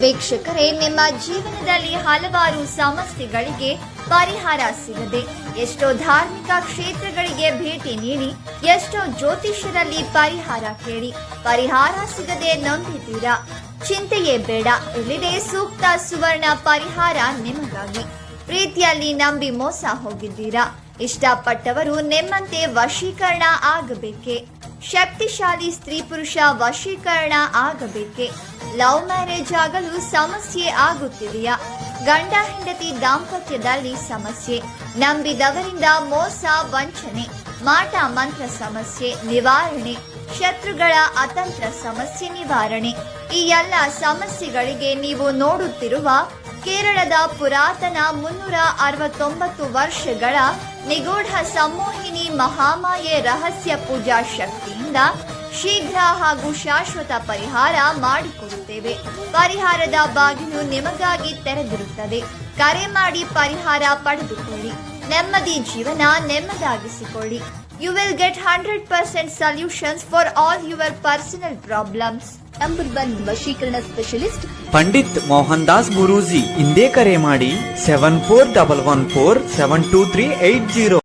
ವೀಕ್ಷಕರೇ, ನಿಮ್ಮ ಜೀವನದಲ್ಲಿ ಹಲವಾರು ಸಮಸ್ಯೆಗಳಿಗೆ ಪರಿಹಾರ ಸಿಗದೆ ಎಷ್ಟೋ ಧಾರ್ಮಿಕ ಕ್ಷೇತ್ರಗಳಿಗೆ ಭೇಟಿ ನೀಡಿ ಎಷ್ಟೋ ಜ್ಯೋತಿಷ್ಯರಲ್ಲಿ ಪರಿಹಾರ ಕೇಳಿ ಪರಿಹಾರ ಸಿಗದೆ ನೊಂದಿದ್ದೀರಾ? ಚಿಂತೆಯೇ ಬೇಡ, ಇಲ್ಲಿದೆ ಸೂಕ್ತ ಸುವರ್ಣ ಪರಿಹಾರ ನಿಮಗಾಗಿ. ಪ್ರೀತಿಯಲ್ಲಿ ನಂಬಿ ಮೋಸ ಹೋಗಿದ್ದೀರಾ? ಇಷ್ಟಪಟ್ಟವರು ನಿಮ್ಮಂತೆ ವಶೀಕರಣ ಆಗಬೇಕೆ? ಶಕ್ತಿಶಾಲಿ ಸ್ತ್ರೀ ಪುರುಷ ವಶೀಕರಣ ಆಗಬೇಕೆ? ಲವ್ ಮ್ಯಾರೇಜ್ ಆಗಲು ಸಮಸ್ಯೆ ಆಗುತ್ತಿದೆಯಾ? ಗಂಡ ಹೆಂಡತಿ ದಾಂಪತ್ಯದಲ್ಲಿ ಸಮಸ್ಯೆ, ನಂಬಿದವರಿಂದ ಮೋಸ ವಂಚನೆ, ಮಾಟ ಮಂತ್ರ ಸಮಸ್ಯೆ ನಿವಾರಣೆ, ಶತ್ರುಗಳ ಅತಂತ್ರ ಸಮಸ್ಯೆ ನಿವಾರಣೆ. ಈ ಎಲ್ಲ ಸಮಸ್ಯೆಗಳಿಗೆ ನೀವು ನೋಡುತ್ತಿರುವ ಕೇರಳದ ಪುರಾತನ 369 ವರ್ಷಗಳ ನಿಗೂಢ ಸಂಮೋಹಿನಿ ಮಹಾಮಾಯೆ ರಹಸ್ಯ ಪೂಜಾ ಶಕ್ತಿಯಿಂದ ಶೀಘ್ರ ಹಾಗೂ ಶಾಶ್ವತ ಪರಿಹಾರ ಮಾಡಿಕೊಡುತ್ತೇವೆ. ಪರಿಹಾರದ ಬಾಗಿಲು ನಿಮಗಾಗಿ ತೆರೆದಿರುತ್ತದೆ. ಕರೆ ಮಾಡಿ ಪರಿಹಾರ ಪಡೆದುಕೊಳ್ಳಿ. ನೆಮ್ಮದಿ ಜೀವನ ನೆಮ್ಮದಾಗಿಸಿಕೊಳ್ಳಿ. You will get 100% solutions for all your personal problems. Number 1 ವಶೀಕರಣ ಸ್ಪೆಷಲಿಸ್ಟ್ ಪಂಡಿತ್ ಮೋಹನ್ ದಾಸ್ ಗುರೂಜಿ. ಹಿಂದೆ ಕರೆ ಮಾಡಿ 7411472380.